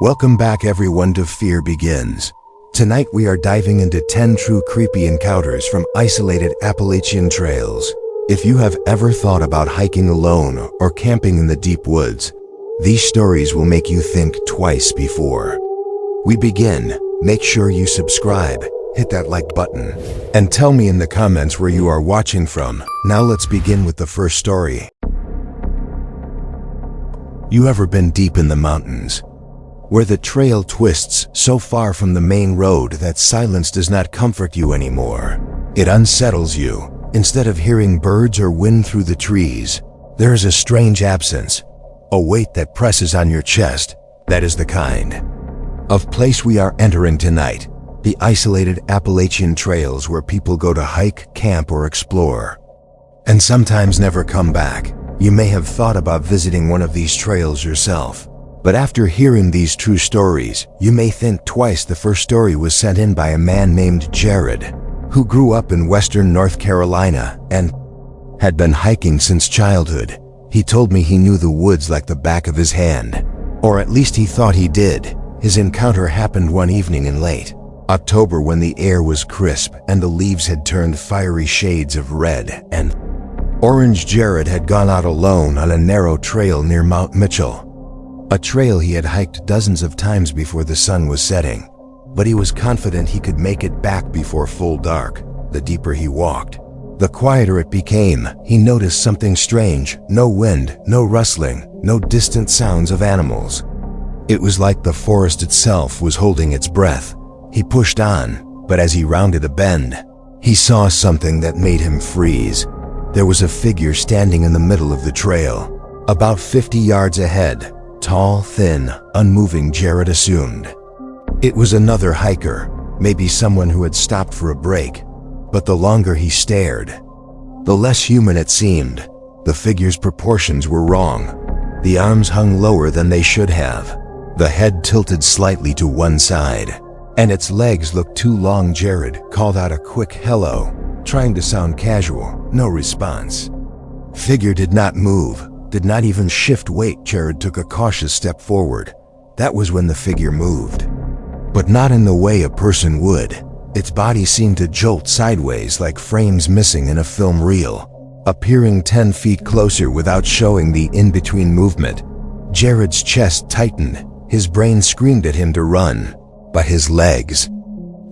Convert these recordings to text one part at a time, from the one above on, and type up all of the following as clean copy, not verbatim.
Welcome back everyone to Fear Begins. Tonight we are diving into 10 true creepy encounters from isolated Appalachian trails. If you have ever thought about hiking alone or camping in the deep woods, these stories will make you think twice before we begin. Make sure you subscribe, hit that like button, and tell me in the comments where you are watching from. Now let's begin with the first story. You ever been deep in the mountains, where the trail twists so far from the main road that silence does not comfort you anymore? It unsettles you. Instead of hearing birds or wind through the trees, there is a strange absence, a weight that presses on your chest. That is the kind of place we are entering tonight, the isolated Appalachian trails where people go to hike, camp, or explore, and sometimes never come back. You may have thought about visiting one of these trails yourself, but after hearing these true stories, you may think twice. The first story was sent in by a man named Jared, who grew up in western North Carolina and had been hiking since childhood. He told me he knew the woods like the back of his hand, or at least he thought he did. His encounter happened one evening in late October when the air was crisp and the leaves had turned fiery shades of red and orange. Jared had gone out alone on a narrow trail near Mount Mitchell, a trail he had hiked dozens of times before the sun was setting, but he was confident he could make it back before full dark. The deeper he walked, the quieter it became. He noticed something strange: no wind, no rustling, no distant sounds of animals. It was like the forest itself was holding its breath. He pushed on, but as he rounded a bend, he saw something that made him freeze. There was a figure standing in the middle of the trail, about 50 yards ahead, tall, thin, unmoving. Jared assumed it was another hiker, maybe someone who had stopped for a break. But the longer he stared, the less human it seemed. The figure's proportions were wrong. The arms hung lower than they should have, the head tilted slightly to one side, and its legs looked too long. Jared called out a quick hello, trying to sound casual. No response. Figure did not move, did not even shift weight. Jared took a cautious step forward. That was when the figure moved, but not in the way a person would. Its body seemed to jolt sideways like frames missing in a film reel, appearing 10 feet closer without showing the in-between movement. Jared's chest tightened. His brain screamed at him to run, but his legs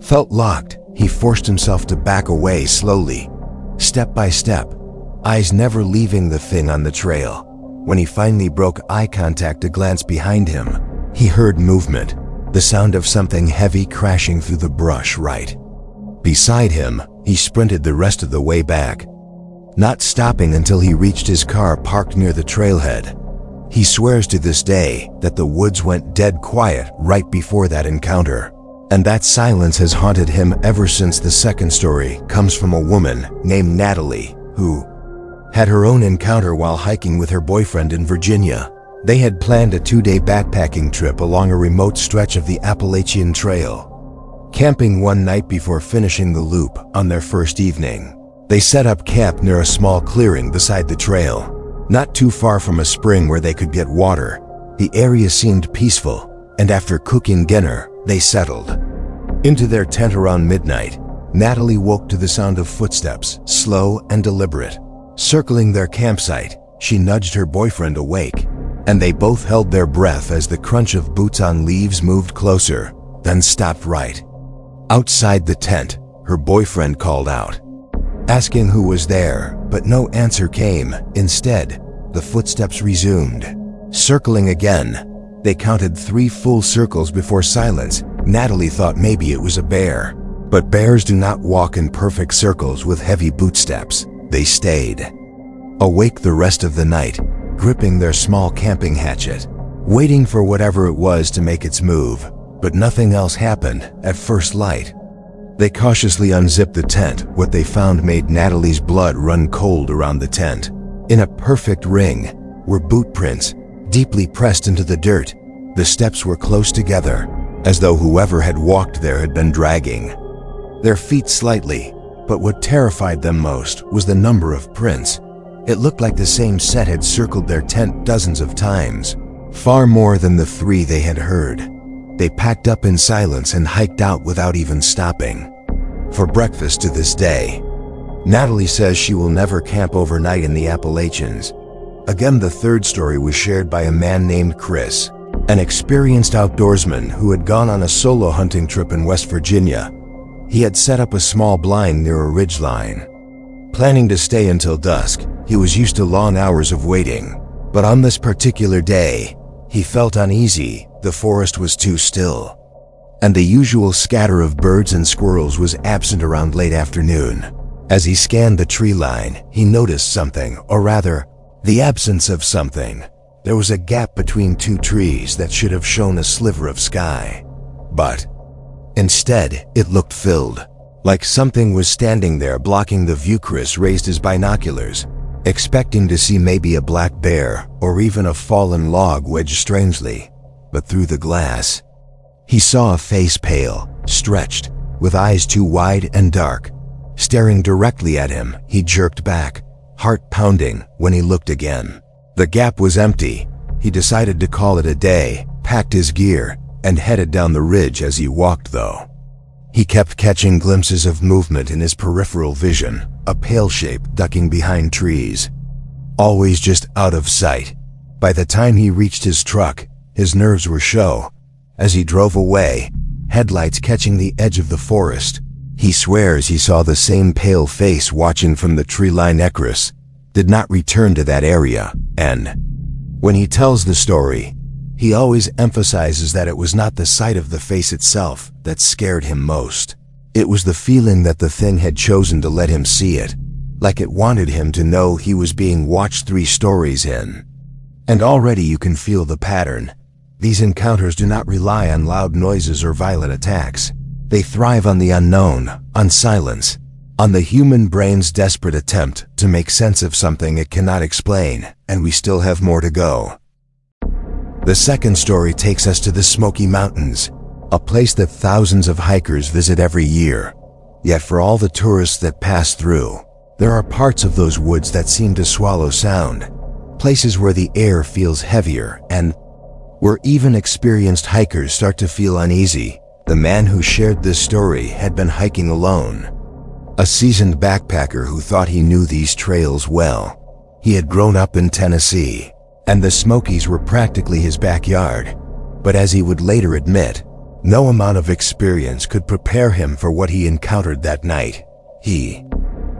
felt locked. He forced himself to back away slowly, step by step, eyes never leaving the thing on the trail. When he finally broke eye contact to glance behind him, he heard movement, the sound of something heavy crashing through the brush right beside him. He sprinted the rest of the way back, not stopping until he reached his car parked near the trailhead. He swears to this day that the woods went dead quiet right before that encounter, and that silence has haunted him ever since. The second story comes from a woman named Natalie, who had her own encounter while hiking with her boyfriend in Virginia. They had planned a 2-day backpacking trip along a remote stretch of the Appalachian Trail, camping one night before finishing the loop. On their first evening, they set up camp near a small clearing beside the trail, not too far from a spring where they could get water. The area seemed peaceful, and after cooking dinner, they settled into their tent around midnight. Natalie woke to the sound of footsteps, slow and deliberate, circling their campsite. She nudged her boyfriend awake, and they both held their breath as the crunch of boots on leaves moved closer, then stopped right outside the tent. Her boyfriend called out, asking who was there, but no answer came. Instead, the footsteps resumed, circling again. They counted 3 full circles before silence. Natalie thought maybe it was a bear, but bears do not walk in perfect circles with heavy bootsteps. They stayed awake the rest of the night, gripping their small camping hatchet, waiting for whatever it was to make its move, but nothing else happened. At first light, they cautiously unzipped the tent. What they found made Natalie's blood run cold around the tent. In a perfect ring were boot prints, deeply pressed into the dirt. The steps were close together, as though whoever had walked there had been dragging their feet slightly. But what terrified them most was the number of prints. It looked like the same set had circled their tent dozens of times, far more than the 3 they had heard. They packed up in silence and hiked out without even stopping. For breakfast to this day, Natalie says she will never camp overnight in the Appalachians. Again, the third story was shared by a man named Chris, an experienced outdoorsman who had gone on a solo hunting trip in West Virginia. He had set up a small blind near a ridgeline. Planning to stay until dusk, he was used to long hours of waiting. But on this particular day, he felt uneasy. The forest was too still, and the usual scatter of birds and squirrels was absent around late afternoon. As he scanned the tree line, he noticed something, or rather, the absence of something. There was a gap between two trees that should have shown a sliver of sky. But instead, it looked filled, like something was standing there blocking the view. Chris raised his binoculars, expecting to see maybe a black bear or even a fallen log wedged strangely. But through the glass, he saw a face pale, stretched, with eyes too wide and dark. Staring directly at him, he jerked back, heart pounding, when he looked again. The gap was empty. He decided to call it a day, packed his gear, and headed down the ridge. As he walked, though, he kept catching glimpses of movement in his peripheral vision, a pale shape ducking behind trees, always just out of sight. By the time he reached his truck, his nerves were show. As he drove away, headlights catching the edge of the forest, he swears he saw the same pale face watching from the tree line. Chris did not return to that area, and when he tells the story, he always emphasizes that it was not the sight of the face itself that scared him most. It was the feeling that the thing had chosen to let him see it, like it wanted him to know he was being watched. 3 stories in, and already you can feel the pattern. These encounters do not rely on loud noises or violent attacks. They thrive on the unknown, on silence, on the human brain's desperate attempt to make sense of something it cannot explain, and we still have more to go. The second story takes us to the Smoky Mountains, a place that thousands of hikers visit every year. Yet for all the tourists that pass through, there are parts of those woods that seem to swallow sound, places where the air feels heavier and where even experienced hikers start to feel uneasy. The man who shared this story had been hiking alone, a seasoned backpacker who thought he knew these trails well. He had grown up in Tennessee, and the Smokies were practically his backyard. But as he would later admit, no amount of experience could prepare him for what he encountered that night. He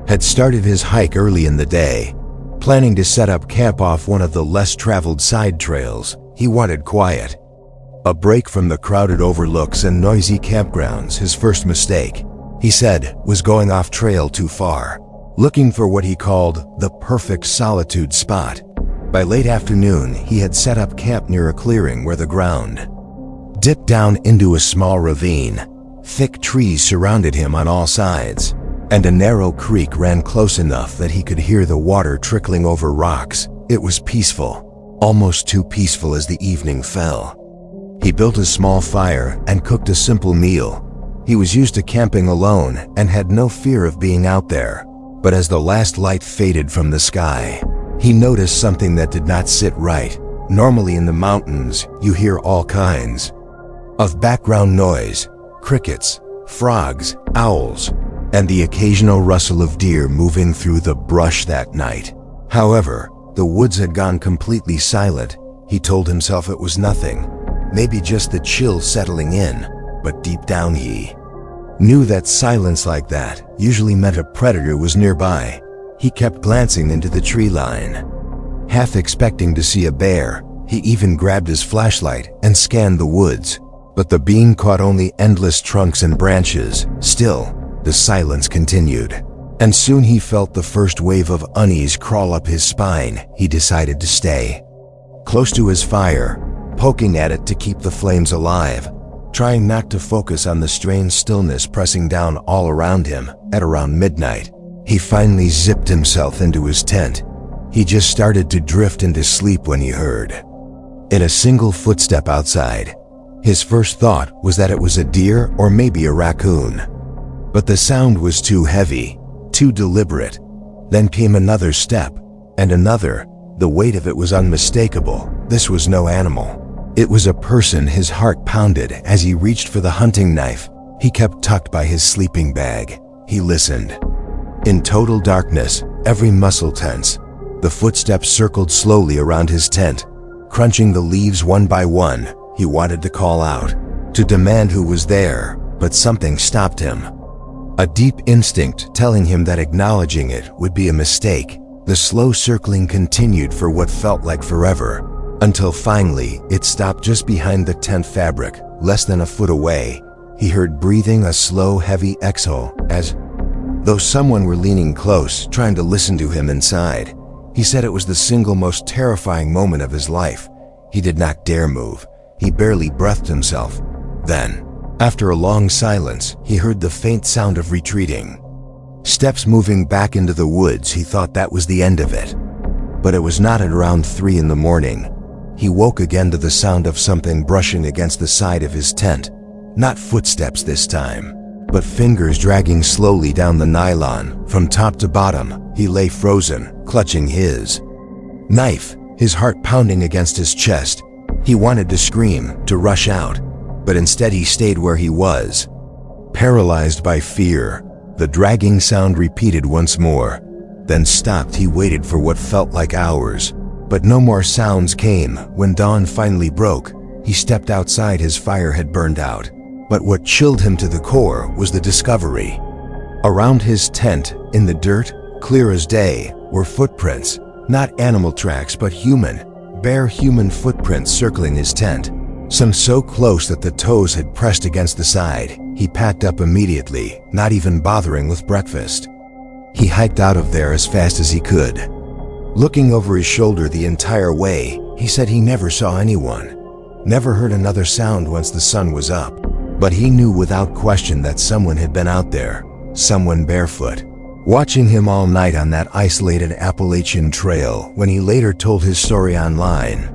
had started his hike early in the day, planning to set up camp off one of the less traveled side trails. He wanted quiet, a break from the crowded overlooks and noisy campgrounds. His first mistake, he said, was going off trail too far, looking for what he called the perfect solitude spot. By late afternoon, he had set up camp near a clearing where the ground dipped down into a small ravine. Thick trees surrounded him on all sides, and a narrow creek ran close enough that he could hear the water trickling over rocks. It was peaceful, almost too peaceful as the evening fell. He built a small fire and cooked a simple meal. He was used to camping alone and had no fear of being out there. But as the last light faded from the sky, he noticed something that did not sit right. Normally in the mountains, you hear all kinds of background noise: crickets, frogs, owls, and the occasional rustle of deer moving through the brush. That night, however, the woods had gone completely silent. He told himself it was nothing, maybe just the chill settling in, but deep down he knew that silence like that usually meant a predator was nearby. He kept glancing into the tree line, half expecting to see a bear. He even grabbed his flashlight and scanned the woods, but the beam caught only endless trunks and branches. Still, the silence continued, and soon he felt the first wave of unease crawl up his spine. He decided to stay close to his fire, poking at it to keep the flames alive, trying not to focus on the strange stillness pressing down all around him. At around midnight, he finally zipped himself into his tent. He just started to drift into sleep when he heard in a single footstep outside. His first thought was that it was a deer or maybe a raccoon, but the sound was too heavy, too deliberate. Then came another step, and another. The weight of it was unmistakable. This was no animal. It was a person. His heart pounded as he reached for the hunting knife he kept tucked by his sleeping bag. He listened. In total darkness, every muscle tense, the footsteps circled slowly around his tent, crunching the leaves one by one. He wanted to call out, to demand who was there, but something stopped him. A deep instinct telling him that acknowledging it would be a mistake. The slow circling continued for what felt like forever, until finally it stopped just behind the tent fabric, less than a foot away. He heard breathing, a slow, heavy exhale, as though someone were leaning close, trying to listen to him inside. He said it was the single most terrifying moment of his life. He did not dare move. He barely breathed himself. Then, after a long silence, he heard the faint sound of retreating steps moving back into the woods. He thought that was the end of it. But it was not. At around 3 in the morning, he woke again to the sound of something brushing against the side of his tent. Not footsteps this time, but fingers dragging slowly down the nylon from top to bottom. He lay frozen, clutching his knife, his heart pounding against his chest. He wanted to scream, to rush out, but instead he stayed where he was, paralyzed by fear. The dragging sound repeated once more, then stopped. He waited for what felt like hours, but no more sounds came. When dawn finally broke, he stepped outside. His fire had burned out, but what chilled him to the core was the discovery. Around his tent, in the dirt, clear as day, were footprints, not animal tracks but human, bare human footprints circling his tent. Some so close that the toes had pressed against the side. He packed up immediately, not even bothering with breakfast. He hiked out of there as fast as he could. Looking over his shoulder the entire way, he said he never saw anyone, never heard another sound once the sun was up. But he knew without question that someone had been out there, someone barefoot, watching him all night on that isolated Appalachian trail. When he later told his story online,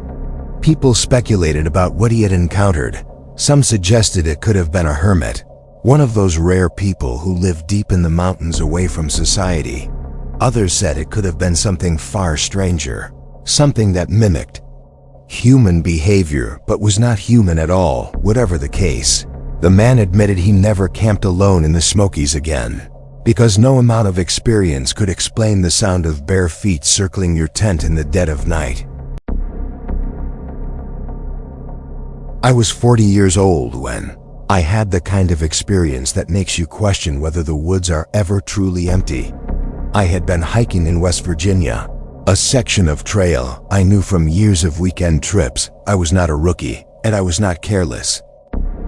people speculated about what he had encountered. Some suggested it could have been a hermit, one of those rare people who live deep in the mountains away from society. Others said it could have been something far stranger, something that mimicked human behavior but was not human at all. Whatever the case, the man admitted he never camped alone in the Smokies again, because no amount of experience could explain the sound of bare feet circling your tent in the dead of night. I was 40 years old when I had the kind of experience that makes you question whether the woods are ever truly empty. I had been hiking in West Virginia, a section of trail I knew from years of weekend trips. I was not a rookie, and I was not careless.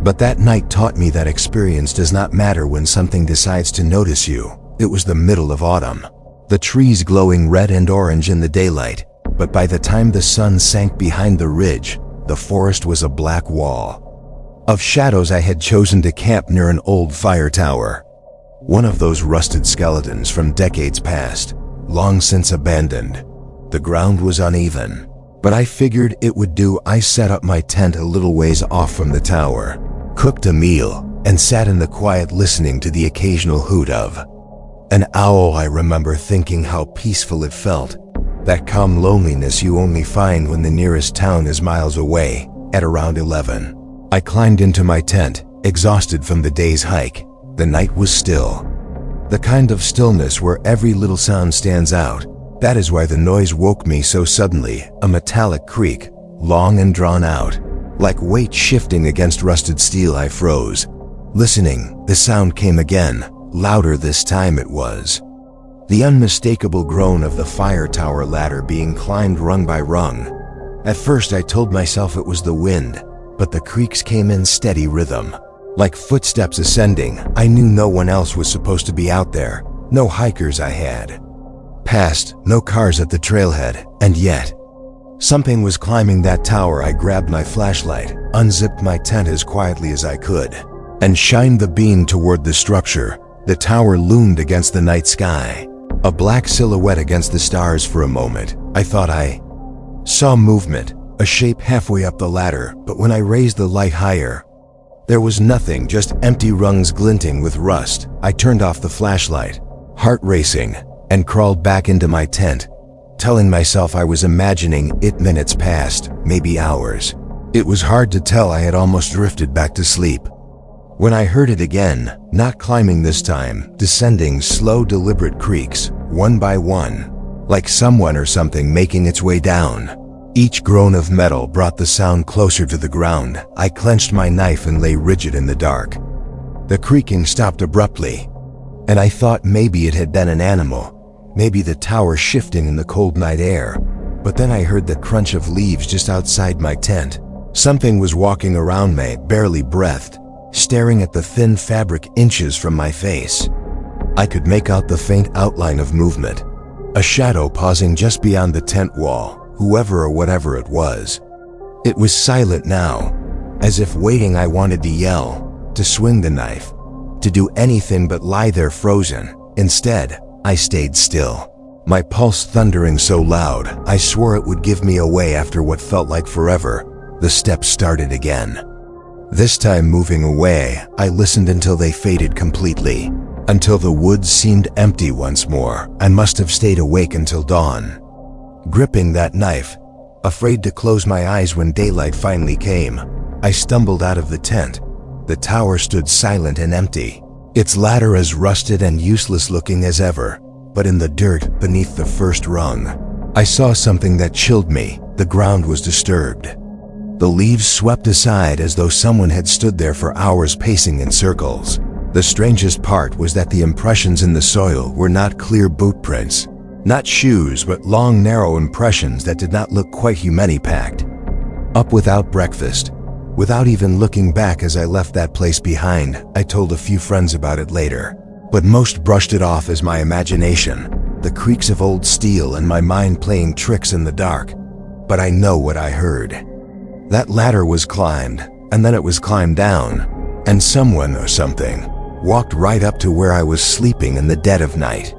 But that night taught me that experience does not matter when something decides to notice you. It was the middle of autumn, the trees glowing red and orange in the daylight, but by the time the sun sank behind the ridge, the forest was a black wall of shadows. I had chosen to camp near an old fire tower, one of those rusted skeletons from decades past, long since abandoned. The ground was uneven, but I figured it would do. I set up my tent a little ways off from the tower, cooked a meal, and sat in the quiet listening to the occasional hoot of an owl. I remember thinking how peaceful it felt, that calm loneliness you only find when the nearest town is miles away. At around 11, I climbed into my tent, exhausted from the day's hike. The night was still, the kind of stillness where every little sound stands out. That is why the noise woke me so suddenly, a metallic creak, long and drawn out, like weight shifting against rusted steel. I froze. Listening, the sound came again, louder this time. It was the unmistakable groan of the fire tower ladder being climbed rung by rung. At first I told myself it was the wind, but the creaks came in steady rhythm, like footsteps ascending. I knew no one else was supposed to be out there, no hikers I had passed, no cars at the trailhead, and yet something was climbing that tower. I grabbed my flashlight, unzipped my tent as quietly as I could, and shined the beam toward the structure. The tower loomed against the night sky, a black silhouette against the stars. For a moment, I thought I saw movement, a shape halfway up the ladder, but when I raised the light higher, there was nothing, just empty rungs glinting with rust. I turned off the flashlight, heart racing, and crawled back into my tent, telling myself I was imagining it. Minutes passed, maybe hours. It was hard to tell. I had almost drifted back to sleep when I heard it again, not climbing this time, descending slow, deliberate creaks, one by one, like someone or something making its way down. Each groan of metal brought the sound closer to the ground. I clenched my knife and lay rigid in the dark. The creaking stopped abruptly, and I thought maybe it had been an animal, maybe the tower shifting in the cold night air. But then I heard the crunch of leaves just outside my tent. Something was walking around me, barely breathed, staring at the thin fabric inches from my face. I could make out the faint outline of movement, a shadow pausing just beyond the tent wall, whoever or whatever it was. It was silent now, as if waiting. I wanted to yell, to swing the knife, to do anything but lie there frozen. Instead, I stayed still, my pulse thundering so loud I swore it would give me away. After what felt like forever, the steps started again. This time moving away, I listened until they faded completely, until the woods seemed empty once more. I must have stayed awake until dawn, gripping that knife, afraid to close my eyes. When daylight finally came, I stumbled out of the tent. The tower stood silent and empty, its ladder as rusted and useless looking as ever. But in the dirt beneath the first rung, I saw something that chilled me. The ground was disturbed. The leaves swept aside as though someone had stood there for hours pacing in circles. The strangest part was that the impressions in the soil were not clear boot prints, not shoes, but long, narrow impressions that did not look quite human-packed. Up without breakfast, without even looking back as I left that place behind. I told a few friends about it later, but most brushed it off as my imagination, the creaks of old steel and my mind playing tricks in the dark. But I know what I heard. That ladder was climbed, and then it was climbed down, and someone or something walked right up to where I was sleeping in the dead of night.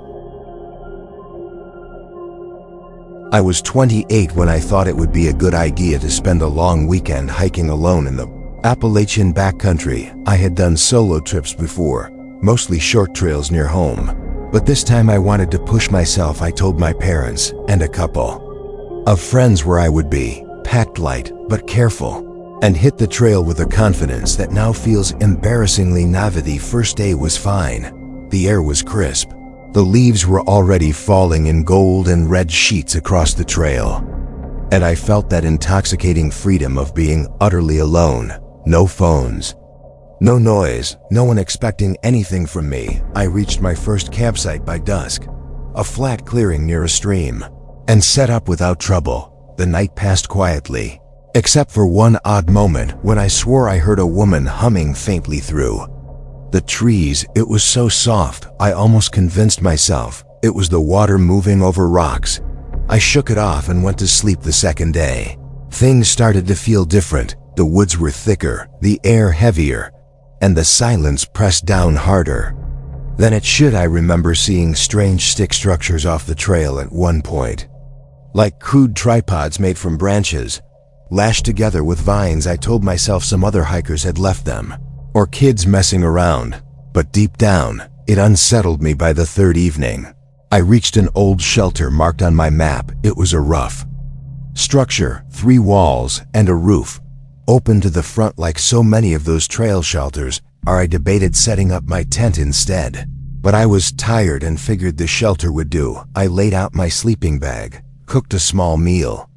I was 28 when I thought it would be a good idea to spend a long weekend hiking alone in the Appalachian backcountry. I had done solo trips before, mostly short trails near home, but this time I wanted to push myself. I told my parents and a couple of friends where I would be, packed light but careful, and hit the trail with a confidence that now feels embarrassingly naive. The first day was fine. The air was crisp. The leaves were already falling in gold and red sheets across the trail, and I felt that intoxicating freedom of being utterly alone. No phones, no noise, no one expecting anything from me. I reached my first campsite by dusk, a flat clearing near a stream, and set up without trouble. The night passed quietly, except for one odd moment when I swore I heard a woman humming faintly through the trees. It was so soft, I almost convinced myself it was the water moving over rocks. I shook it off and went to sleep. The second day, things started to feel different. The woods were thicker, the air heavier, and the silence pressed down harder than it should. I remember seeing strange stick structures off the trail at one point, like crude tripods made from branches, lashed together with vines. I told myself some other hikers had left them, or kids messing around, but deep down, it unsettled me. By the third evening, I reached an old shelter marked on my map. It was a rough structure, 3 walls and a roof, open to the front like so many of those trail shelters. I debated setting up my tent instead, but I was tired and figured the shelter would do. I laid out my sleeping bag, cooked a small meal,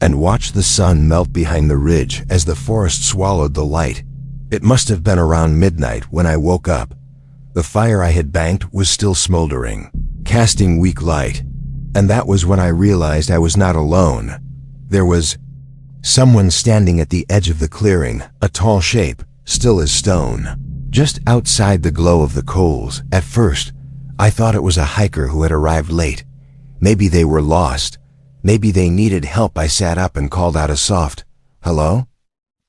and watched the sun melt behind the ridge as the forest swallowed the light. It must have been around midnight when I woke up. The fire I had banked was still smoldering, casting weak light, and that was when I realized I was not alone. There was someone standing at the edge of the clearing, a tall shape, still as stone, just outside the glow of the coals. At first, I thought it was a hiker who had arrived late. Maybe they were lost. Maybe they needed help. I sat up and called out a soft, "Hello?"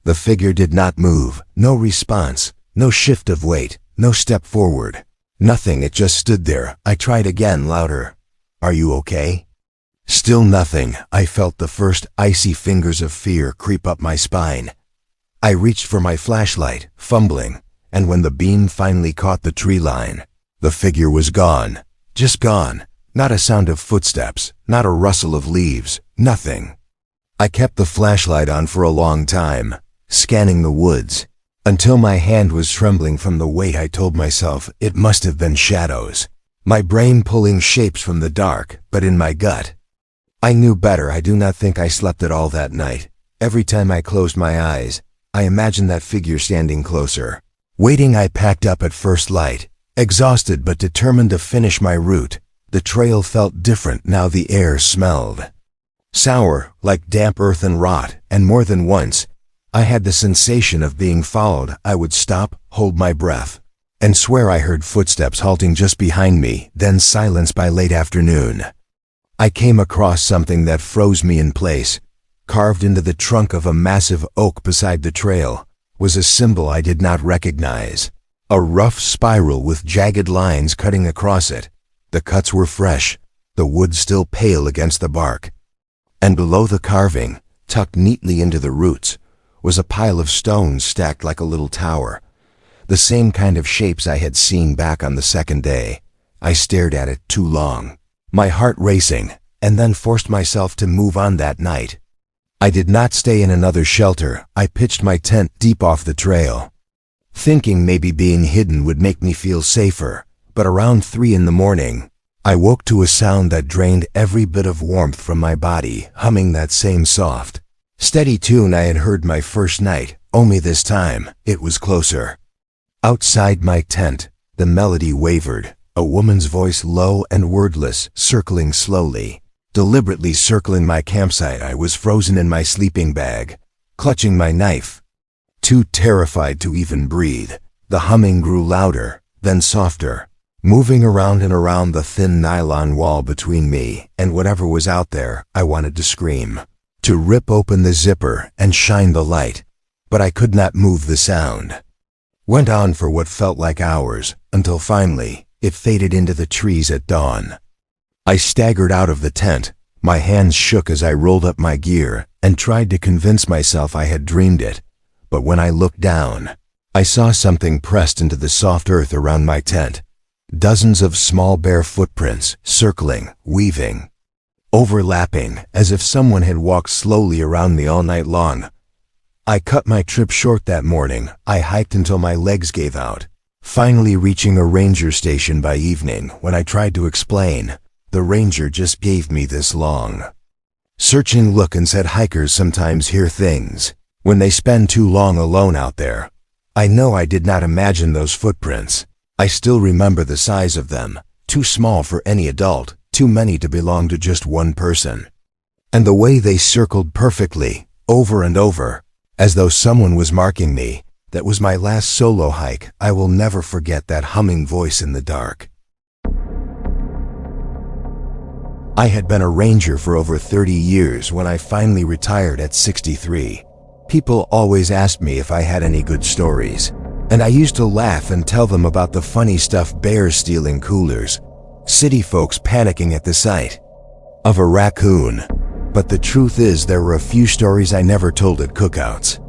The figure did not move, no response, no shift of weight, no step forward, nothing. It just stood there. I tried again, louder, "Are you okay?" Still nothing. I felt the first icy fingers of fear creep up my spine. I reached for my flashlight, fumbling, and when the beam finally caught the tree line, the figure was gone. Just gone. Not a sound of footsteps, not a rustle of leaves, nothing. I kept the flashlight on for a long time, scanning the woods, until my hand was trembling from the weight. I told myself it must have been shadows, my brain pulling shapes from the dark, but in my gut, I knew better. I do not think I slept at all that night. Every time I closed my eyes, I imagined that figure standing closer. Waiting, I packed up at first light, exhausted but determined to finish my route. The trail felt different now. The air smelled sour, like damp earth and rot, and more than once, I had the sensation of being followed. I would stop, hold my breath, and swear I heard footsteps halting just behind me, then silence. By late afternoon, I came across something that froze me in place. Carved into the trunk of a massive oak beside the trail was a symbol I did not recognize. A rough spiral with jagged lines cutting across it. The cuts were fresh, the wood still pale against the bark. And below the carving, tucked neatly into the roots, was a pile of stones stacked like a little tower. The same kind of shapes I had seen back on the second day. I stared at it too long, my heart racing, and then forced myself to move on that night. I did not stay in another shelter. I pitched my tent deep off the trail, thinking maybe being hidden would make me feel safer. But around 3 in the morning, I woke to a sound that drained every bit of warmth from my body, humming that same soft, steady tune I had heard my first night, only this time, it was closer. Outside my tent, the melody wavered, a woman's voice low and wordless, circling slowly, deliberately circling my campsite. I was frozen in my sleeping bag, clutching my knife, too terrified to even breathe. The humming grew louder, then softer, moving around and around the thin nylon wall between me and whatever was out there. I wanted to scream, to rip open the zipper and shine the light, but I could not move. The sound went on for what felt like hours, until finally, it faded into the trees at dawn. I staggered out of the tent. My hands shook as I rolled up my gear and tried to convince myself I had dreamed it. But when I looked down, I saw something pressed into the soft earth around my tent. Dozens of small bare footprints, circling, weaving, overlapping, as if someone had walked slowly around me all night long. I cut my trip short that morning. I hiked until my legs gave out, finally reaching a ranger station by evening. When I tried to explain, the ranger just gave me this long, searching look and said hikers sometimes hear things when they spend too long alone out there. I know I did not imagine those footprints. I still remember the size of them, too small for any adult, too many to belong to just one person. And the way they circled perfectly, over and over, as though someone was marking me. That was my last solo hike. I will never forget that humming voice in the dark. I had been a ranger for over 30 years when I finally retired at 63. People always asked me if I had any good stories, and I used to laugh and tell them about the funny stuff: bears stealing coolers, city folks panicking at the sight of a raccoon. But the truth is, there were a few stories I never told at cookouts,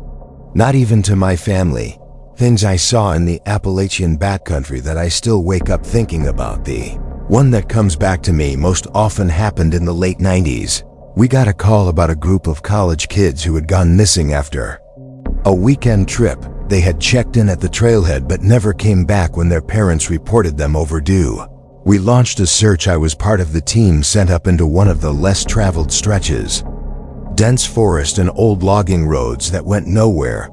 not even to my family. Things I saw in the Appalachian backcountry that I still wake up thinking about. The one that comes back to me most often happened in the late 90s. We got a call about a group of college kids who had gone missing after a weekend trip. They had checked in at the trailhead but never came back when their parents reported them overdue. We launched a search. I was part of the team sent up into one of the less traveled stretches, dense forest and old logging roads that went nowhere.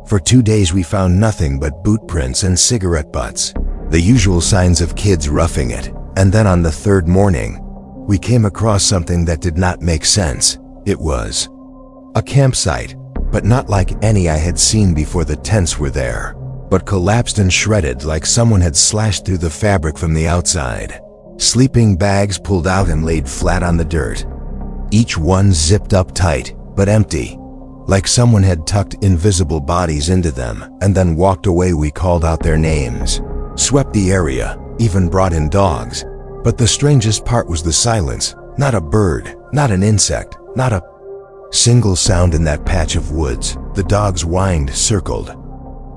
For 2 days we found nothing but boot prints and cigarette butts, the usual signs of kids roughing it. And then on the 3rd morning, we came across something that did not make sense. It was a campsite, but not like any I had seen before. The tents were there, but collapsed and shredded like someone had slashed through the fabric from the outside. Sleeping bags pulled out and laid flat on the dirt, each one zipped up tight, but empty, like someone had tucked invisible bodies into them and then walked away. We called out their names, swept the area, even brought in dogs. But the strangest part was the silence. Not a bird, not an insect, not a single sound in that patch of woods. The dogs whined, circled,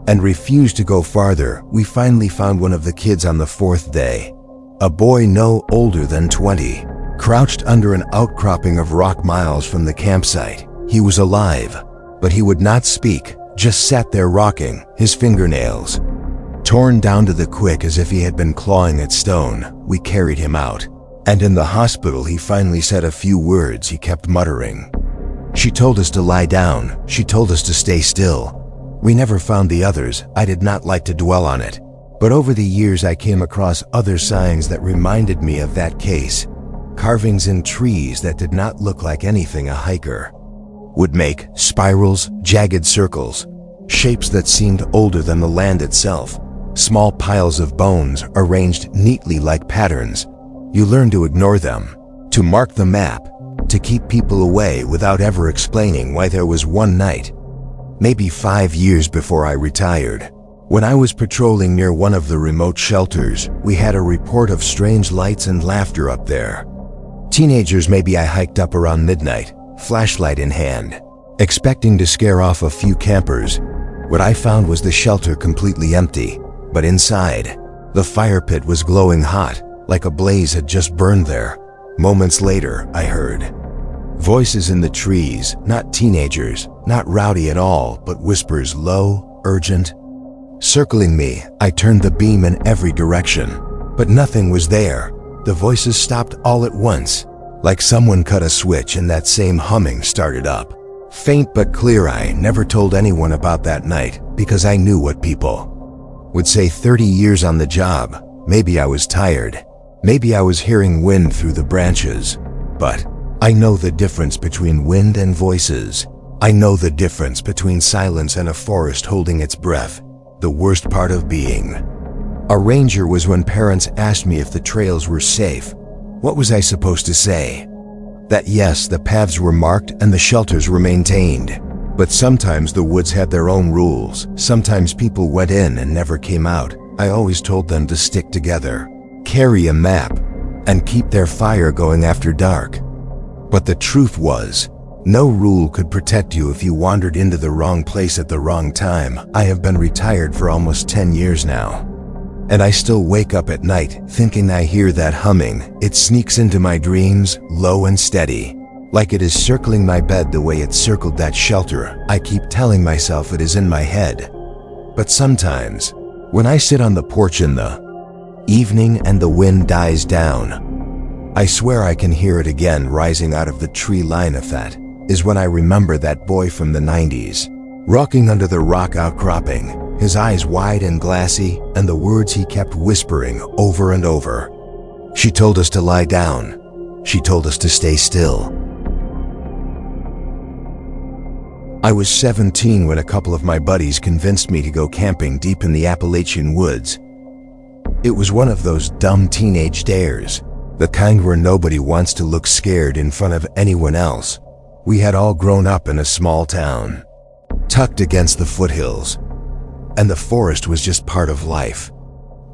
and refused to go farther. We finally found one of the kids on the 4th day, a boy no older than 20, crouched under an outcropping of rock miles from the campsite. He was alive, but he would not speak, just sat there rocking, his fingernails torn down to the quick as if he had been clawing at stone. We carried him out, and in the hospital he finally said a few words he kept muttering. She told us to lie down, she told us to stay still. We never found the others. I did not like to dwell on it, but over the years I came across other signs that reminded me of that case. Carvings in trees that did not look like anything a hiker would make, spirals, jagged circles, shapes that seemed older than the land itself, small piles of bones arranged neatly like patterns. You learn to ignore them, to mark the map, to keep people away without ever explaining why. There was one night, maybe 5 years before I retired, when I was patrolling near one of the remote shelters. We had a report of strange lights and laughter up there. Teenagers maybe. I hiked up around midnight, flashlight in hand, expecting to scare off a few campers. What I found was the shelter completely empty, but inside, the fire pit was glowing hot, like a blaze had just burned there. Moments later, I heard voices in the trees, not teenagers, not rowdy at all, but whispers, low, urgent, circling me. I turned the beam in every direction, but nothing was there. The voices stopped all at once, like someone cut a switch and that same humming started up. Faint but clear. I never told anyone about that night because I knew what people would say. 30 years on the job. Maybe I was tired. Maybe I was hearing wind through the branches. But I know the difference between wind and voices. I know the difference between silence and a forest holding its breath. The worst part of being a ranger was when parents asked me if the trails were safe. What was I supposed to say? That yes, the paths were marked and the shelters were maintained. But sometimes the woods had their own rules. Sometimes people went in and never came out. I always told them to stick together, carry a map, and keep their fire going after dark. But the truth was, no rule could protect you if you wandered into the wrong place at the wrong time. I have been retired for almost 10 years now, and I still wake up at night thinking I hear that humming. It sneaks into my dreams, low and steady, like it is circling my bed the way it circled that shelter. I keep telling myself it is in my head. But sometimes, when I sit on the porch in the evening and the wind dies down, I swear I can hear it again rising out of the tree line. If that is when I remember that boy from the 90s, rocking under the rock outcropping, his eyes wide and glassy, and the words he kept whispering over and over. She told us to lie down. She told us to stay still. I was 17 when a couple of my buddies convinced me to go camping deep in the Appalachian woods. It was one of those dumb teenage dares, the kind where nobody wants to look scared in front of anyone else. We had all grown up in a small town, tucked against the foothills, and the forest was just part of life.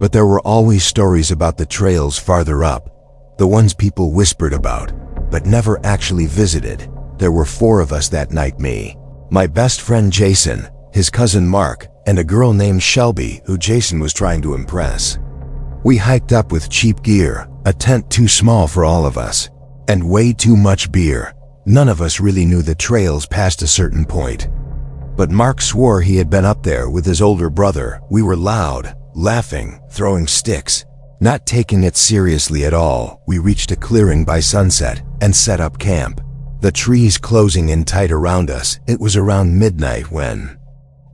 But there were always stories about the trails farther up, the ones people whispered about, but never actually visited. There were 4 of us that night: me, my best friend Jason, his cousin Mark, and a girl named Shelby who Jason was trying to impress. We hiked up with cheap gear, a tent too small for all of us, and way too much beer. None of us really knew the trails past a certain point. But Mark swore he had been up there with his older brother. We were loud, laughing, throwing sticks, not taking it seriously at all. We reached a clearing by sunset and set up camp, the trees closing in tight around us. It was around midnight when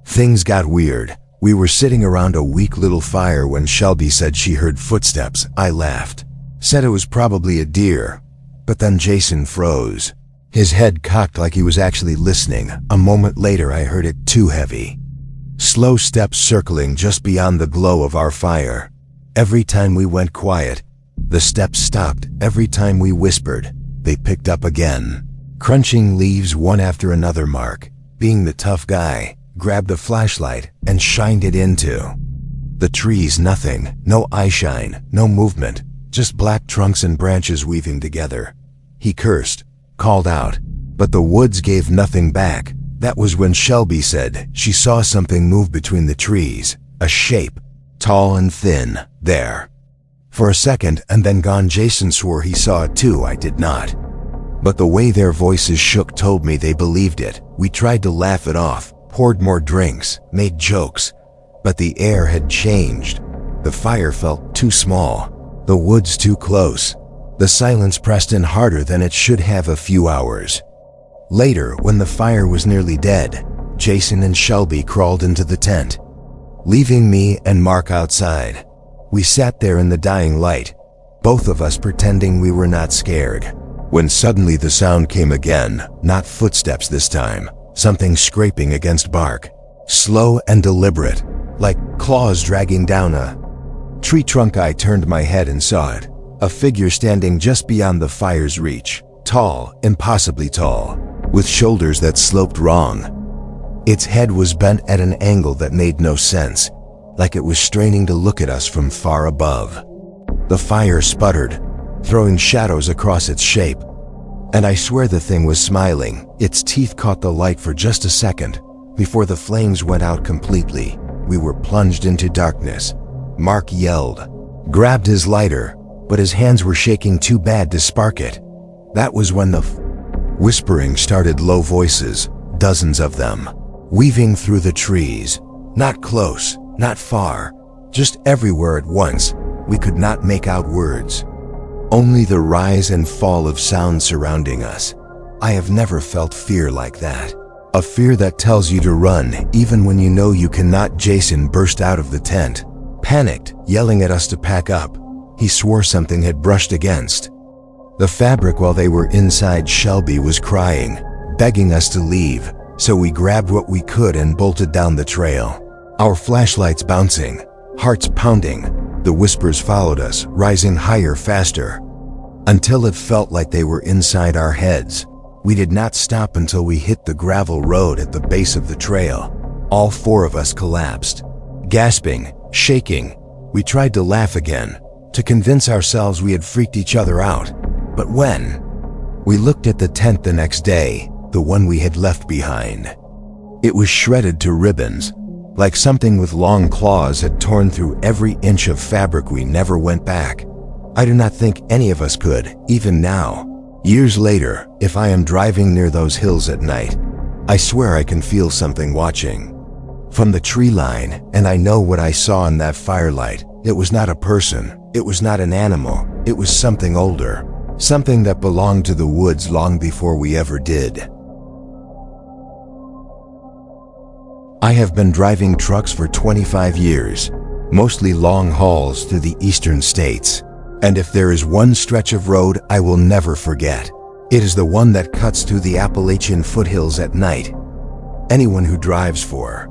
things got weird. We were sitting around a weak little fire when Shelby said she heard footsteps. I laughed, said it was probably a deer, but then Jason froze, his head cocked like he was actually listening. A moment later I heard it too heavy. Slow steps circling just beyond the glow of our fire. Every time we went quiet, the steps stopped. Every time we whispered, they picked up again. Crunching leaves one after another. Mark, being the tough guy, grabbed the flashlight and shined it into the trees. Nothing, no eyeshine, no movement, just black trunks and branches weaving together. He cursed, called out, but the woods gave nothing back. That was when Shelby said she saw something move between the trees, a shape, tall and thin, there for a second and then gone. Jason swore he saw it too. I did not. But the way their voices shook told me they believed it. We tried to laugh it off, poured more drinks, made jokes, but the air had changed. The fire felt too small, the woods too close. The silence pressed in harder than it should have a few hours. Later, when the fire was nearly dead, Jason and Shelby crawled into the tent, leaving me and Mark outside. We sat there in the dying light, both of us pretending we were not scared, when suddenly the sound came again, not footsteps this time, something scraping against bark, slow and deliberate, like claws dragging down a tree trunk. I turned my head and saw it, a figure standing just beyond the fire's reach, tall, impossibly tall, with shoulders that sloped wrong. Its head was bent at an angle that made no sense, like it was straining to look at us from far above. The fire sputtered, throwing shadows across its shape, and I swear the thing was smiling. Its teeth caught the light for just a second, before the flames went out completely. We were plunged into darkness. Mark yelled, grabbed his lighter, but his hands were shaking too bad to spark it. That was when the whispering started, low voices, dozens of them, weaving through the trees, not close, not far, just everywhere at once. We could not make out words, only the rise and fall of sound surrounding us. I have never felt fear like that. A fear that tells you to run even when you know you cannot. Jason burst out of the tent, panicked, yelling at us to pack up. He swore something had brushed against the fabric while they were inside. Shelby was crying, begging us to leave, so we grabbed what we could and bolted down the trail. Our flashlights bouncing, hearts pounding. The whispers followed us, rising higher, faster, until it felt like they were inside our heads. We did not stop until we hit the gravel road at the base of the trail. All four of us collapsed, gasping, shaking. We tried to laugh again, to convince ourselves we had freaked each other out. But when we looked at the tent the next day, the one we had left behind, it was shredded to ribbons, like something with long claws had torn through every inch of fabric. We never went back. I do not think any of us could, even now. Years later, if I am driving near those hills at night, I swear I can feel something watching from the tree line, and I know what I saw in that firelight. It was not a person, it was not an animal, it was something older, something that belonged to the woods long before we ever did. I have been driving trucks for 25 years, mostly long hauls through the eastern states. And if there is one stretch of road I will never forget, it is the one that cuts through the Appalachian foothills at night. Anyone who drives for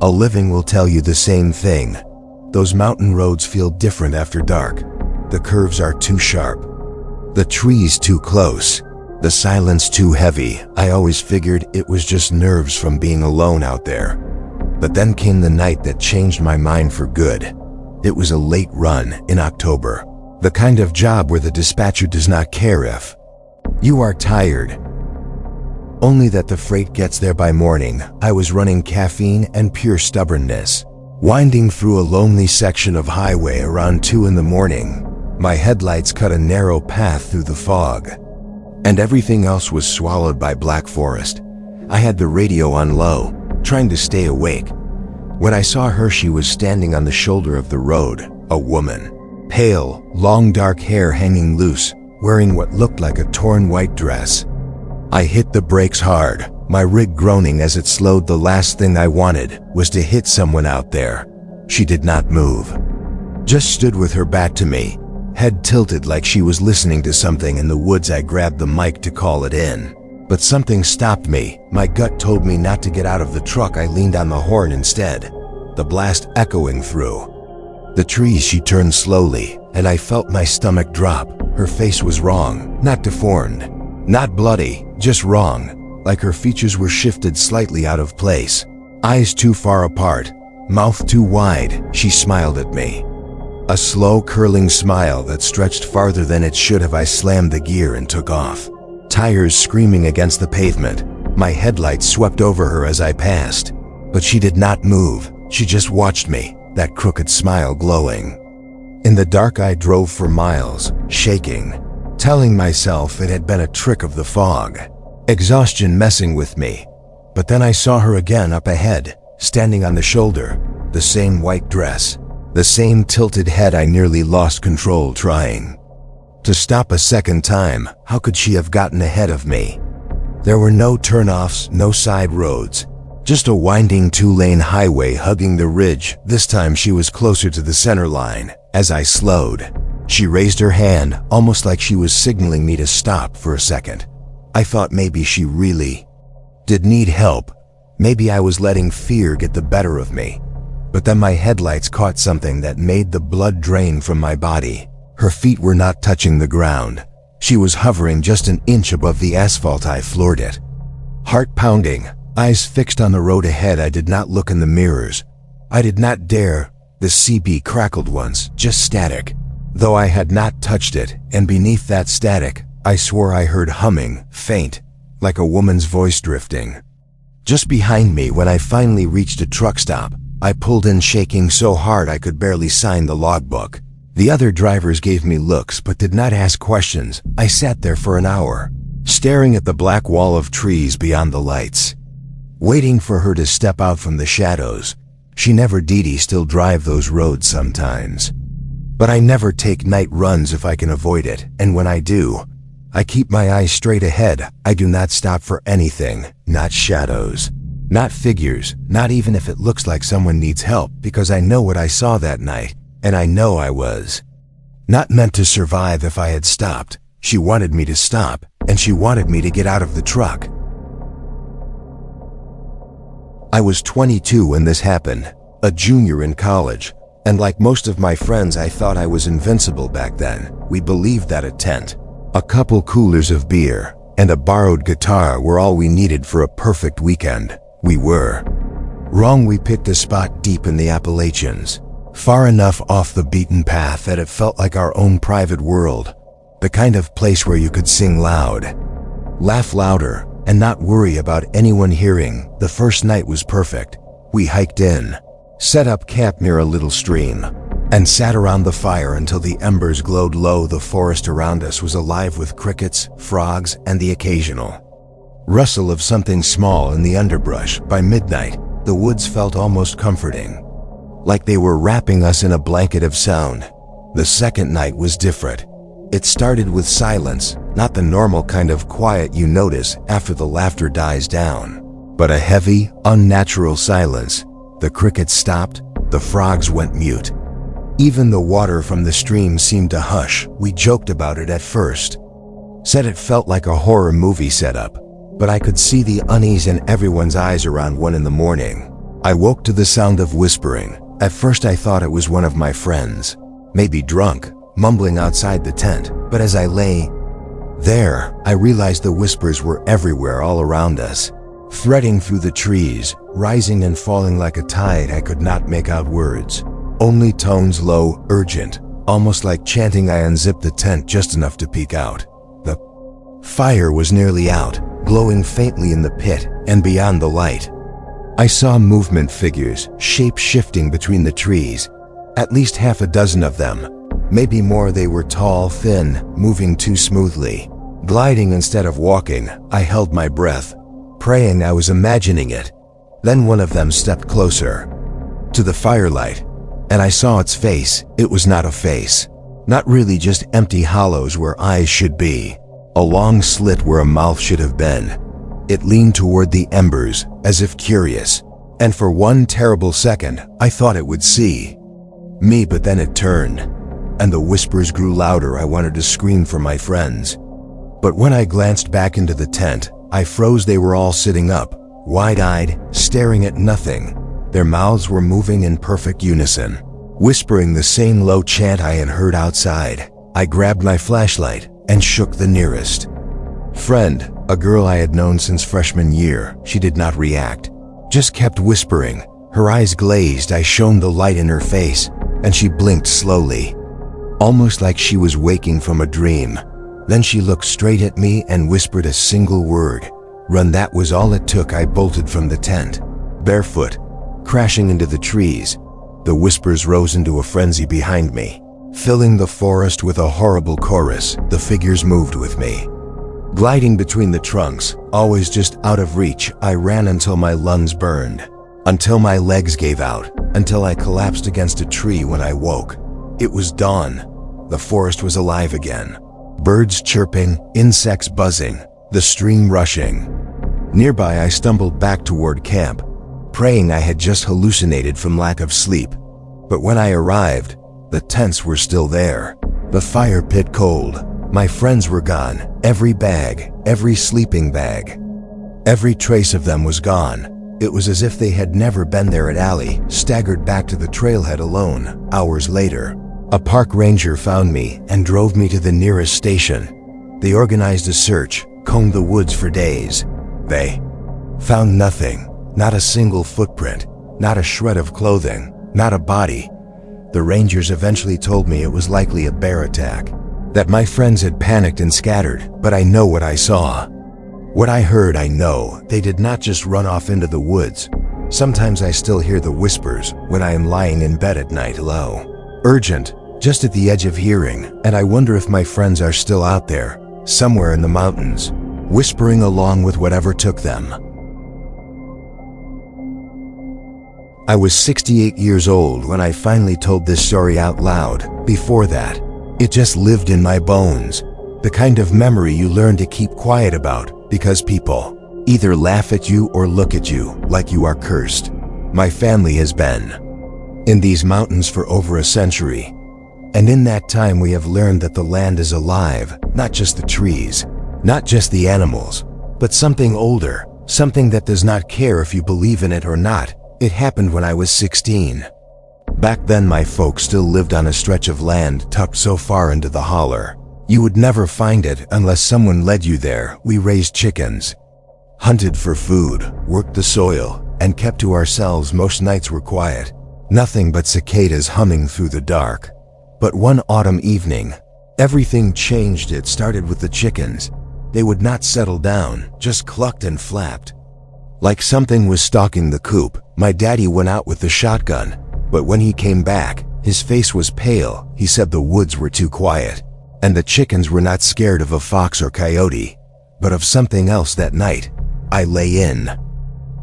a living will tell you the same thing. Those mountain roads feel different after dark. The curves are too sharp, the trees too close, the silence too heavy. I always figured it was just nerves from being alone out there. But then came the night that changed my mind for good. It was a late run in October. The kind of job where the dispatcher does not care if you are tired, only that the freight gets there by morning. I was running caffeine and pure stubbornness, winding through a lonely section of highway around 2 in the morning. My headlights cut a narrow path through the fog, and everything else was swallowed by black forest. I had the radio on low, trying to stay awake, when I saw her. She was standing on the shoulder of the road, a woman. Pale, long dark hair hanging loose, wearing what looked like a torn white dress. I hit the brakes hard, my rig groaning as it slowed. The last thing I wanted was to hit someone out there. She did not move, just stood with her back to me, head tilted like she was listening to something in the woods. I grabbed the mic to call it in, but something stopped me. My gut told me not to get out of the truck. I leaned on the horn instead, the blast echoing through the trees. She turned slowly, and I felt my stomach drop. Her face was wrong, not deformed, not bloody, just wrong, like her features were shifted slightly out of place. Eyes too far apart, mouth too wide. She smiled at me, a slow curling smile that stretched farther than it should have. I slammed the gear and took off, tires screaming against the pavement. My headlights swept over her as I passed, but she did not move. She just watched me, that crooked smile glowing. In the dark I drove for miles, shaking, telling myself it had been a trick of the fog, exhaustion messing with me. But then I saw her again up ahead, standing on the shoulder, the same white dress, the same tilted head. I nearly lost control trying to stop a second time. How could she have gotten ahead of me? There were no turnoffs, no side roads, just a winding 2-lane highway hugging the ridge. This time she was closer to the center line. As I slowed, she raised her hand, almost like she was signaling me to stop for a second. I thought maybe she really did need help. Maybe I was letting fear get the better of me. But then my headlights caught something that made the blood drain from my body. Her feet were not touching the ground. She was hovering just an inch above the asphalt. I floored it. Heart pounding, eyes fixed on the road ahead. I did not look in the mirrors. I did not dare. The CB crackled once, just static, though I had not touched it, and beneath that static, I swore I heard humming, faint, like a woman's voice drifting. Just behind me, when I finally reached a truck stop, I pulled in, shaking so hard I could barely sign the logbook. The other drivers gave me looks but did not ask questions. I sat there for an hour, staring at the black wall of trees beyond the lights, waiting for her to step out from the shadows. She never did. Still drive those roads sometimes. But I never take night runs if I can avoid it, and when I do, I keep my eyes straight ahead. I do not stop for anything, not shadows, not figures, not even if it looks like someone needs help, because I know what I saw that night, and I know I was not meant to survive if I had stopped. She wanted me to stop, and she wanted me to get out of the truck. I was 22 when this happened, a junior in college, and like most of my friends, I thought I was invincible back then. We believed that a tent, a couple coolers of beer, and a borrowed guitar were all we needed for a perfect weekend. We were wrong. We picked a spot deep in the Appalachians, far enough off the beaten path that it felt like our own private world, the kind of place where you could sing loud, laugh louder, and not worry about anyone hearing. The first night was perfect. We hiked in, set up camp near a little stream, and sat around the fire until the embers glowed low. The forest around us was alive with crickets, frogs, and the occasional rustle of something small in the underbrush. By midnight, the woods felt almost comforting, like they were wrapping us in a blanket of sound. The second night was different. It started with silence, not the normal kind of quiet you notice after the laughter dies down, but a heavy, unnatural silence. The crickets stopped, the frogs went mute. Even the water from the stream seemed to hush. We joked about it at first, said it felt like a horror movie setup, but I could see the unease in everyone's eyes around 1 in the morning. I woke to the sound of whispering. At first I thought it was one of my friends, maybe drunk, mumbling outside the tent, but as I lay there, I realized the whispers were everywhere, all around us, threading through the trees, rising and falling like a tide. I could not make out words, only tones, low, urgent, almost like chanting. I unzipped the tent just enough to peek out. The fire was nearly out, glowing faintly in the pit, and beyond the light, I saw movement, figures, shapes shifting between the trees, at least half a dozen of them. Maybe more. They were tall, thin, moving too smoothly, gliding instead of walking. I held my breath, praying I was imagining it. Then one of them stepped closer to the firelight, and I saw its face. It was not a face, not really, just empty hollows where eyes should be, a long slit where a mouth should have been. It leaned toward the embers, as if curious, and for one terrible second, I thought it would see me, but then it turned, and the whispers grew louder. I wanted to scream for my friends, but when I glanced back into the tent, I froze. They were all sitting up, wide-eyed, staring at nothing. Their mouths were moving in perfect unison, whispering the same low chant I had heard outside. I grabbed my flashlight and shook the nearest friend, a girl I had known since freshman year. She did not react, just kept whispering. Her eyes glazed. I shone the light in her face, and she blinked slowly, almost like she was waking from a dream. Then she looked straight at me and whispered a single word: "Run." That was all it took. I bolted from the tent, barefoot, crashing into the trees. The whispers rose into a frenzy behind me, Filling the forest with a horrible chorus, the figures moved with me. Gliding between the trunks, always just out of reach, I ran until my lungs burned, until my legs gave out, until I collapsed against a tree when I woke. It was dawn. The forest was alive again. Birds chirping, insects buzzing, the stream rushing. Nearby, I stumbled back toward camp, praying I had just hallucinated from lack of sleep. But when I arrived, the tents were still there. The fire pit cold. My friends were gone. Every bag, every sleeping bag. Every trace of them was gone. It was as if they had never been there. At Allie staggered back to the trailhead alone. Hours later, a park ranger found me and drove me to the nearest station. They organized a search, combed the woods for days. They found nothing. Not a single footprint. Not a shred of clothing. Not a body. The rangers eventually told me it was likely a bear attack, that my friends had panicked and scattered, but I know what I saw. What I heard, I know. They did not just run off into the woods. Sometimes I still hear the whispers when I am lying in bed at night, low, urgent, just at the edge of hearing, and I wonder if my friends are still out there, somewhere in the mountains, whispering along with whatever took them. I was 68 years old when I finally told this story out loud. Before that, it just lived in my bones. The kind of memory you learn to keep quiet about because people either laugh at you or look at you like you are cursed. My family has been in these mountains for over a century, and in that time we have learned that the land is alive, not just the trees, not just the animals, but something older, something that does not care if you believe in it or not. It happened when I was 16. Back then my folks still lived on a stretch of land tucked so far into the holler. You would never find it unless someone led you there. We raised chickens, hunted for food, worked the soil, and kept to ourselves. Most nights were quiet. Nothing but cicadas humming through the dark. But one autumn evening, everything changed. It started with the chickens. They would not settle down, just clucked and flapped. Like something was stalking the coop. My daddy went out with the shotgun, but when he came back, his face was pale. He said the woods were too quiet, and the chickens were not scared of a fox or coyote, but of something else. That night, I lay in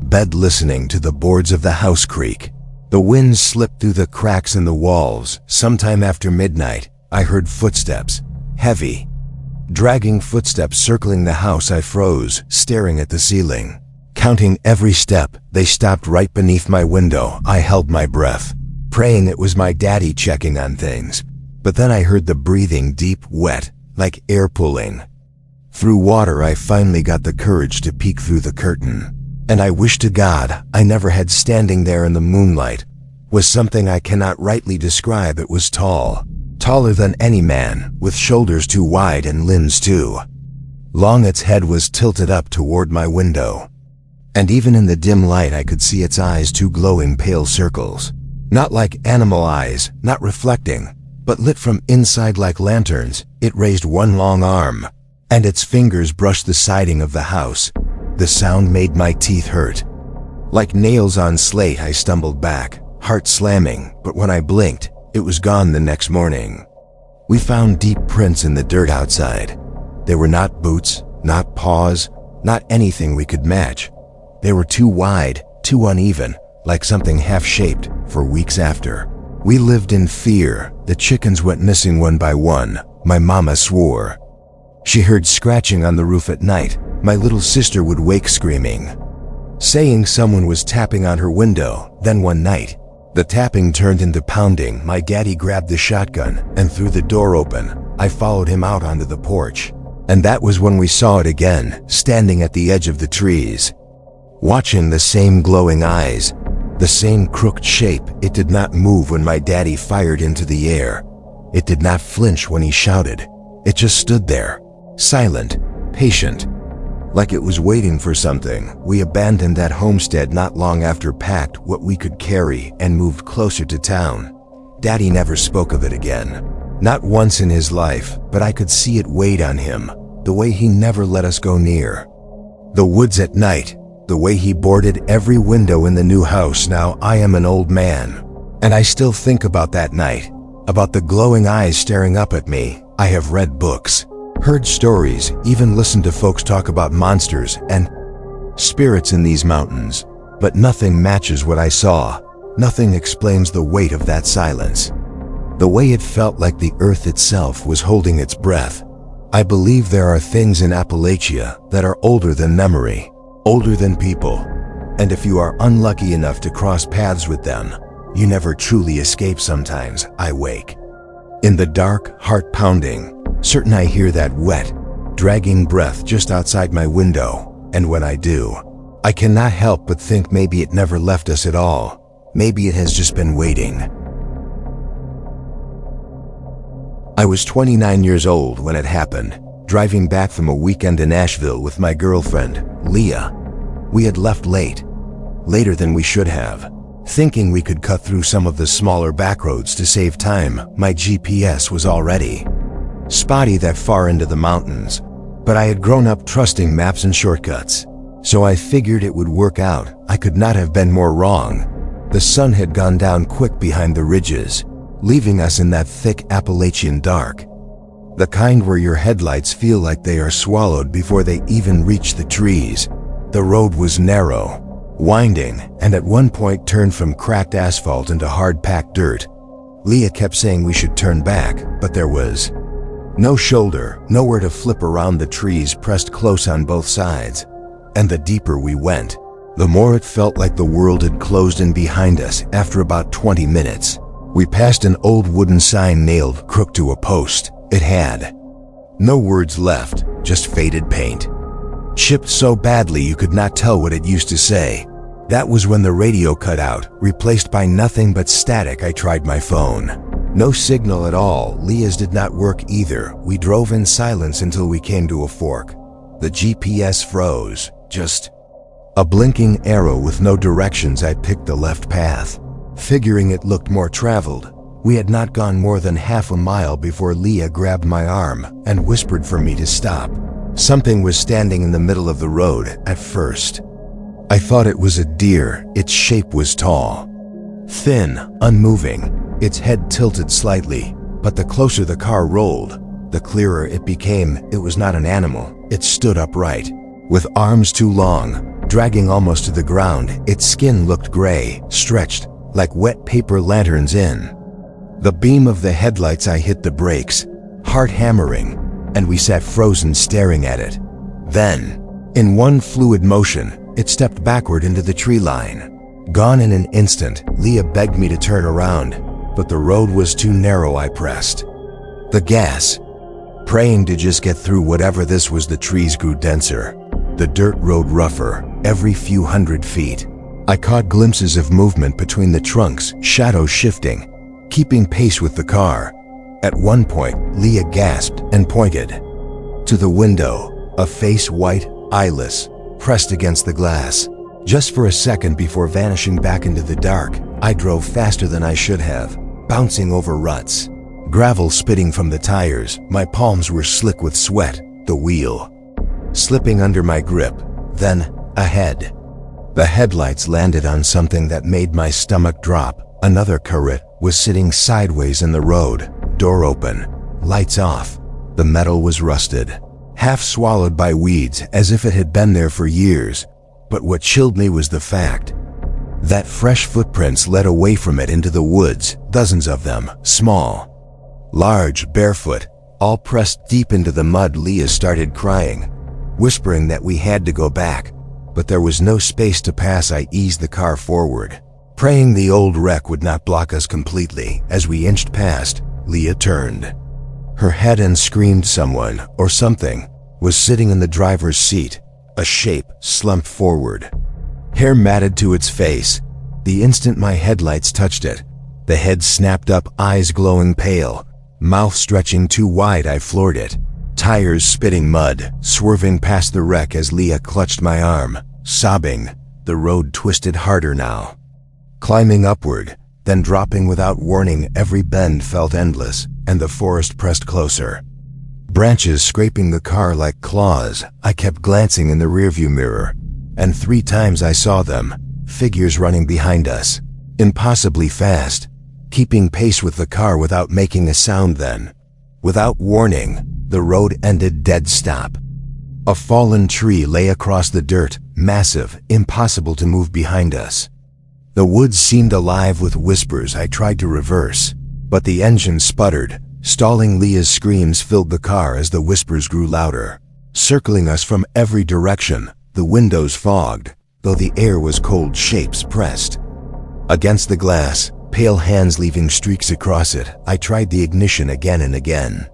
bed listening to the boards of the house creak. The wind slipped through the cracks in the walls. Sometime after midnight, I heard footsteps, heavy, dragging footsteps circling the house. I froze, staring at the ceiling. Counting every step, they stopped right beneath my window. I held my breath, praying it was my daddy checking on things. But then I heard the breathing, deep, wet, like air pulling through water. I finally got the courage to peek through the curtain, and I wish to God I never had. Standing there in the moonlight was something I cannot rightly describe. It was tall, taller than any man, with shoulders too wide and limbs too long. Its head was tilted up toward my window, and even in the dim light I could see its eyes, two glowing pale circles. Not like animal eyes, not reflecting, but lit from inside like lanterns. It raised one long arm, and its fingers brushed the siding of the house. The sound made my teeth hurt. Like nails on slate, I stumbled back, heart slamming, but when I blinked, it was gone. The next morning, we found deep prints in the dirt outside. They were not boots, not paws, not anything we could match. They were too wide, too uneven, like something half-shaped. For weeks after, we lived in fear. The chickens went missing one by one. My mama swore she heard scratching on the roof at night. My little sister would wake screaming, saying someone was tapping on her window. Then one night, the tapping turned into pounding. My daddy grabbed the shotgun and threw the door open. I followed him out onto the porch, and that was when we saw it again, standing at the edge of the trees, watching. The same glowing eyes, the same crooked shape. It did not move when my daddy fired into the air. It did not flinch when he shouted. It just stood there, silent, patient, like it was waiting for something. We abandoned that homestead not long after, packed what we could carry, and moved closer to town. Daddy never spoke of it again. Not once in his life, but I could see it weighed on him, the way he never let us go near the woods at night, the way he boarded every window in the new house. Now I am an old man, and I still think about that night. About the glowing eyes staring up at me, I have read books, heard stories, even listened to folks talk about monsters and spirits in these mountains. But nothing matches what I saw. Nothing explains the weight of that silence. The way it felt like the earth itself was holding its breath. I believe there are things in Appalachia that are older than memory, older than people. And if you are unlucky enough to cross paths with them, you never truly escape. Sometimes I wake in the dark, heart pounding, certain I hear that wet, dragging breath just outside my window. And when I do, I cannot help but think maybe it never left us at all. Maybe it has just been waiting. I was 29 years old when it happened, driving back from a weekend in Nashville with my girlfriend, Leah. We had left late, later than we should have. Thinking we could cut through some of the smaller back roads to save time, my GPS was already spotty that far into the mountains. But I had grown up trusting maps and shortcuts, so I figured it would work out. I could not have been more wrong. The sun had gone down quick behind the ridges, leaving us in that thick Appalachian dark. The kind where your headlights feel like they are swallowed before they even reach the trees. The road was narrow, winding, and at one point turned from cracked asphalt into hard-packed dirt. Leah kept saying we should turn back, but there was no shoulder, nowhere to flip around. The trees pressed close on both sides. And the deeper we went, the more it felt like the world had closed in behind us. After about 20 minutes, we passed an old wooden sign nailed crooked to a post. It had no words left, just faded paint, chipped so badly you could not tell what it used to say. That was when the radio cut out, replaced by nothing but static. I tried my phone. No signal at all. Leah's did not work either. We drove in silence until we came to a fork. The GPS froze, just a blinking arrow with no directions. I picked the left path, figuring it looked more traveled. We had not gone more than half a mile before Leah grabbed my arm and whispered for me to stop. Something was standing in the middle of the road. At first, I thought it was a deer. Its shape was tall, thin, unmoving, its head tilted slightly. But the closer the car rolled, the clearer it became. It was not an animal. It stood upright, with arms too long, dragging almost to the ground. Its skin looked gray, stretched, like wet paper lanterns in the beam of the headlights. I hit the brakes, heart hammering, and we sat frozen staring at it. Then, in one fluid motion, it stepped backward into the tree line. Gone in an instant. Leah begged me to turn around, but the road was too narrow. I pressed the gas, praying to just get through whatever this was. The trees grew denser, the dirt road rougher. Every few hundred feet, I caught glimpses of movement between the trunks, shadows shifting, keeping pace with the car. At one point, Leah gasped and pointed to the window, a face white, eyeless, pressed against the glass. Just for a second before vanishing back into the dark. I drove faster than I should have, bouncing over ruts, gravel spitting from the tires. My palms were slick with sweat, the wheel slipping under my grip. Then, ahead, the headlights landed on something that made my stomach drop. Another carrot was sitting sideways in the road, door open, lights off. The metal was rusted, half swallowed by weeds, as if it had been there for years. But what chilled me was the fact that fresh footprints led away from it into the woods, dozens of them, small, large, barefoot, all pressed deep into the mud. Leah started crying, whispering that we had to go back, but there was no space to pass. I eased the car forward, praying the old wreck would not block us completely. As we inched past, Leah turned her head and screamed. Someone, or something, was sitting in the driver's seat, a shape slumped forward, hair matted to its face. The instant my headlights touched it, the head snapped up, eyes glowing pale, mouth stretching too wide. I floored it, tires spitting mud, swerving past the wreck as Leah clutched my arm, sobbing. The road twisted harder now, climbing upward, then dropping without warning. Every bend felt endless, and the forest pressed closer, branches scraping the car like claws. I kept glancing in the rearview mirror, and 3 times I saw them, figures running behind us, impossibly fast, keeping pace with the car without making a sound then. Without warning, the road ended dead stop. A fallen tree lay across the dirt, massive, impossible to move behind us. The woods seemed alive with whispers. I tried to reverse, but the engine sputtered. Stalling Leah's screams filled the car as the whispers grew louder, circling us from every direction, the windows fogged, though the air was cold. Shapes pressed against the glass, pale hands leaving streaks across it. I tried the ignition again and again,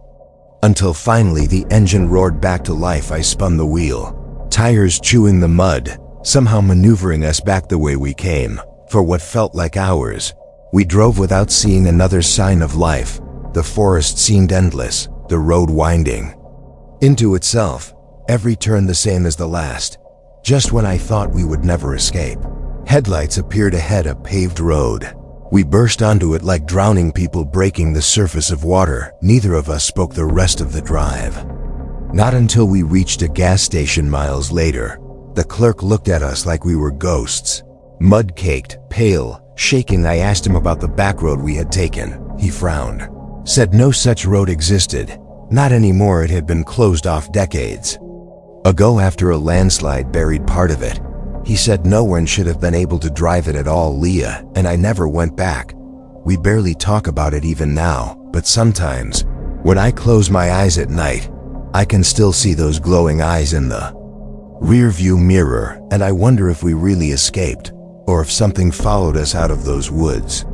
until finally the engine roared back to life. I spun the wheel, tires chewing the mud, somehow maneuvering us back the way we came. For what felt like hours, we drove without seeing another sign of life. The forest seemed endless, the road winding into itself, every turn the same as the last. Just when I thought we would never escape, headlights appeared ahead, a paved road. We burst onto it like drowning people breaking the surface of water. Neither of us spoke the rest of the drive. Not until we reached a gas station miles later. The clerk looked at us like we were ghosts. Mud-caked, pale, shaking, I asked him about the back road we had taken. He frowned, said no such road existed. Not anymore, it had been closed off decades ago after a landslide buried part of it. He said no one should have been able to drive it at all. Leah and I never went back. We barely talk about it even now, but sometimes, when I close my eyes at night, I can still see those glowing eyes in the rear-view mirror, and I wonder if we really escaped, or if something followed us out of those woods.